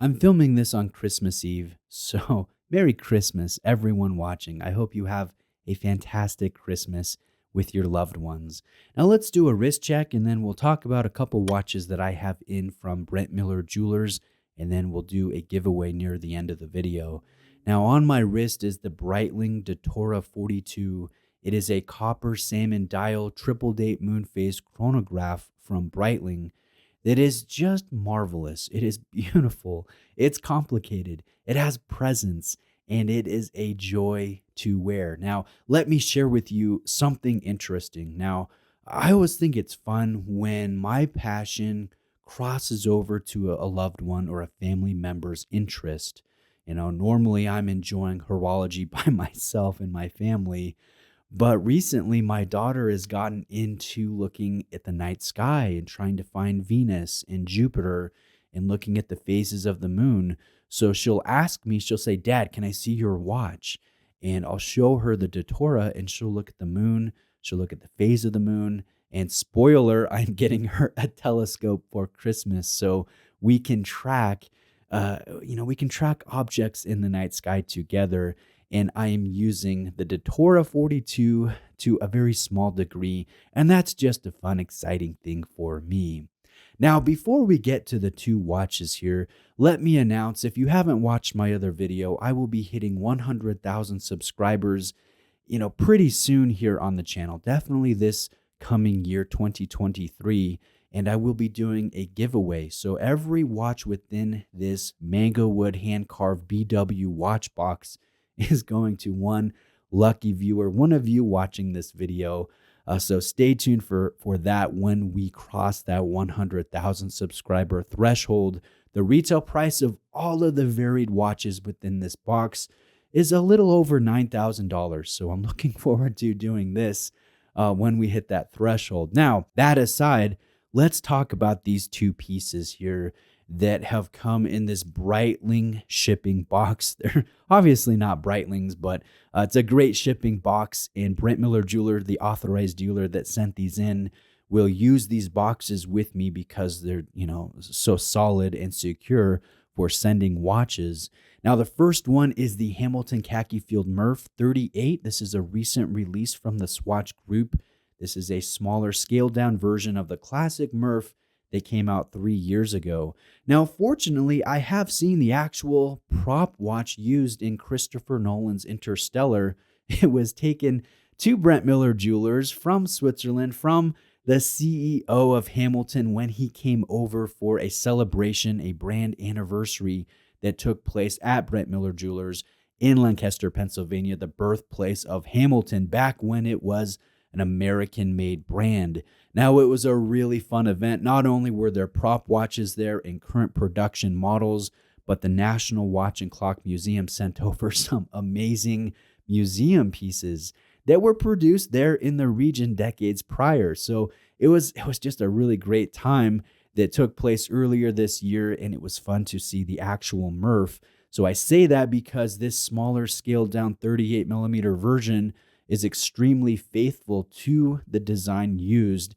I'm filming this on Christmas Eve, so Merry Christmas, everyone watching. I hope you have a fantastic Christmas with your loved ones. Now let's do a wrist check, and then we'll talk about a couple watches that I have in from Brent Miller Jewelers, and then we'll do a giveaway near the end of the video. Now on my wrist is the Breitling Datora 42. It is a copper salmon dial triple date moon phase chronograph from Breitling. It is just marvelous. It is beautiful. It's complicated. It has presence, and it is a joy to wear. Now, let me share with you something interesting. Now, I always think it's fun when my passion crosses over to a loved one or a family member's interest. Normally I'm enjoying horology by myself and my family, but recently, my daughter has gotten into looking at the night sky and trying to find Venus and Jupiter and looking at the phases of the moon. So she'll ask me, she'll say, "Dad, can I see your watch?" And I'll show her the Datora, and she'll look at the moon. She'll look at the phase of the moon. And spoiler, I'm getting her a telescope for Christmas so we can track, we can track objects in the night sky together. And I am using the Datora 42 to a very small degree, and that's just a fun, exciting thing for me. Now, before we get to the two watches here, let me announce, if you haven't watched my other video, I will be hitting 100,000 subscribers, pretty soon here on the channel, definitely this coming year, 2023, and I will be doing a giveaway. So every watch within this mango wood hand-carved BW watch box is going to one lucky viewer, one of you watching this video. So stay tuned for that when we cross that 100,000 subscriber threshold. The retail price of all of the varied watches within this box is a little over $9,000. So I'm looking forward to doing this when we hit that threshold. Now, that aside, let's talk about these two pieces here that have come in this Breitling shipping box. They're obviously not Breitlings, but it's a great shipping box. And Brent Miller Jeweler, the authorized dealer that sent these in, will use these boxes with me because they're, so solid and secure for sending watches. Now, the first one is the Hamilton Khaki Field Murph 38. This is a recent release from the Swatch Group. This is a smaller, scaled-down version of the classic Murph that came out 3 years ago. Now, fortunately, I have seen the actual prop watch used in Christopher Nolan's Interstellar. It was taken to Brent Miller Jewelers from Switzerland, from the CEO of Hamilton when he came over for a celebration, a brand anniversary that took place at Brent Miller Jewelers in Lancaster, Pennsylvania, the birthplace of Hamilton, back when it was an American-made brand. Now, it was a really fun event. Not only were there prop watches there and current production models, but the National Watch and Clock Museum sent over some amazing museum pieces that were produced there in the region decades prior. So it was just a really great time that took place earlier this year, and it was fun to see the actual Murph. So I say that because this smaller, scaled-down 38mm version is extremely faithful to the design used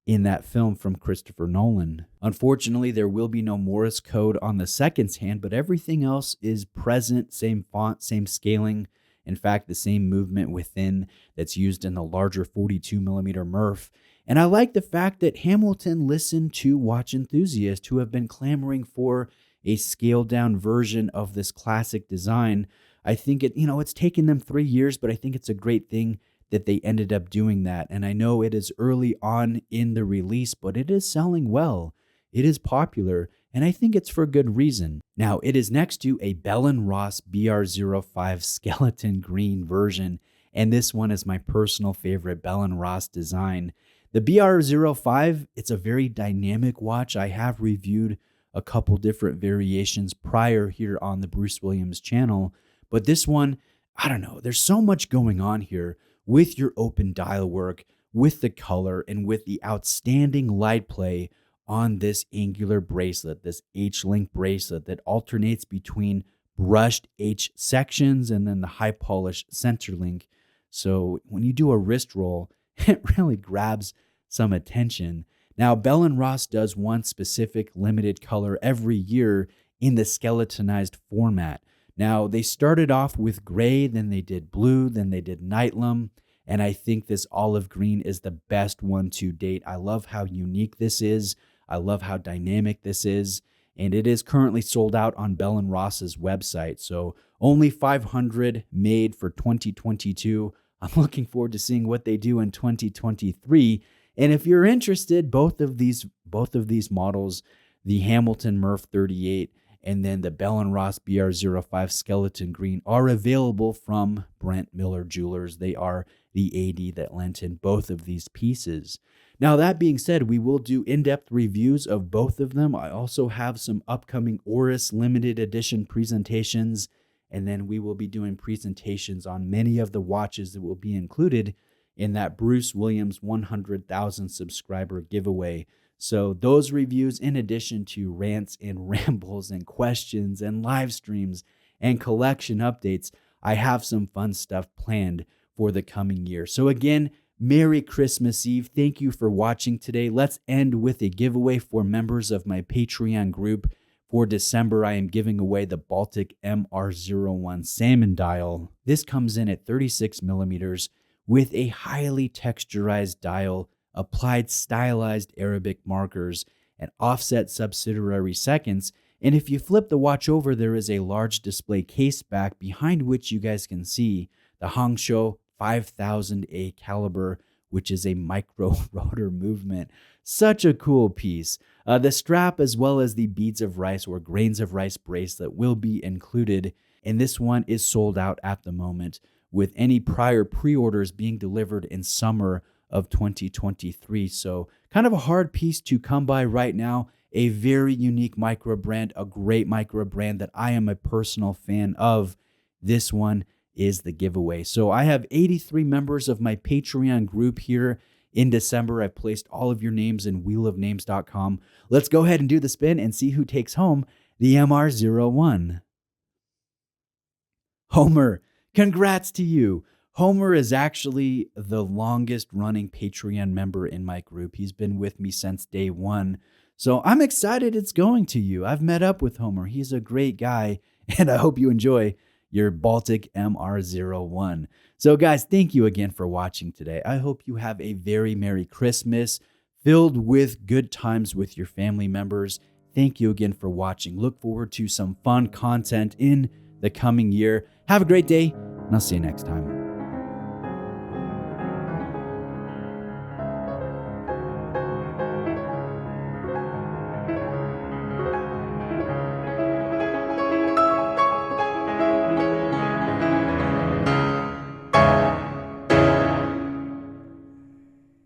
in that film from Christopher Nolan. Unfortunately, there will be no Morse code on the seconds hand, but everything else is present, same font, same scaling. In fact, the same movement within that's used in the larger 42mm Murph. And I like the fact that Hamilton listened to watch enthusiasts who have been clamoring for a scaled-down version of this classic design. I think it's taken them 3 years, but I think it's a great thing that they ended up doing that. And I know it is early on in the release, but it is selling well. It is popular, and I think it's for good reason. Now, it is next to a Bell & Ross BR05 skeleton green version, and this one is my personal favorite Bell & Ross design. The BR05, it's a very dynamic watch. I have reviewed a couple different variations prior here on the Bruce Williams channel, but this one, I don't know, there's so much going on here with your open dial work, with the color, and with the outstanding light play on this angular bracelet, this H-link bracelet that alternates between brushed H sections and then the high polished center link. So when you do a wrist roll, it really grabs some attention. Now, Bell & Ross does one specific limited color every year in the skeletonized format. Now, they started off with gray, then they did blue, then they did nightlam, and I think this olive green is the best one to date. I love how unique this is. I love how dynamic this is, and it is currently sold out on Bell & Ross's website. So only 500 made for 2022. I'm looking forward to seeing what they do in 2023. And if you're interested, both of these models, the Hamilton Murph 38 and then the Bell & Ross BR05 Skeleton Green, are available from Brent Miller Jewelers. They are the AD that lent in both of these pieces. Now, that being said, we will do in-depth reviews of both of them. I also have some upcoming Oris limited edition presentations, and then we will be doing presentations on many of the watches that will be included in that Bruce Williams 100,000 subscriber giveaway. So those reviews, in addition to rants and rambles and questions and live streams and collection updates, I have some fun stuff planned for the coming year. So again, Merry Christmas Eve. Thank you for watching today. Let's end with a giveaway for members of my Patreon group. For December, I am giving away the Baltic MR01 salmon dial. This comes in at 36 millimeters with a highly texturized dial, applied stylized Arabic markers, and offset subsidiary seconds. And if you flip the watch over, there is a large display case back behind which you guys can see the Hangzhou 5000A caliber, which is a micro rotor movement. Such a cool piece. The strap, as well as the beads of rice or grains of rice bracelet, will be included, and this one is sold out at the moment, with any prior pre-orders being delivered in summer of 2023. So kind of a hard piece to come by right now. A very unique micro brand, a great micro brand that I am a personal fan of. This one is the giveaway. So I have 83 members of my Patreon group here in December. I've placed all of your names in wheelofnames.com. Let's go ahead and do the spin and see who takes home the MR01. Homer, congrats to you. Homer is actually the longest running Patreon member in my group. He's been with me since day one. So I'm excited it's going to you. I've met up with Homer. He's a great guy, and I hope you enjoy your Baltic MR01. So guys, thank you again for watching today. I hope you have a very Merry Christmas filled with good times with your family members. Thank you again for watching. Look forward to some fun content in the coming year. Have a great day, and I'll see you next time.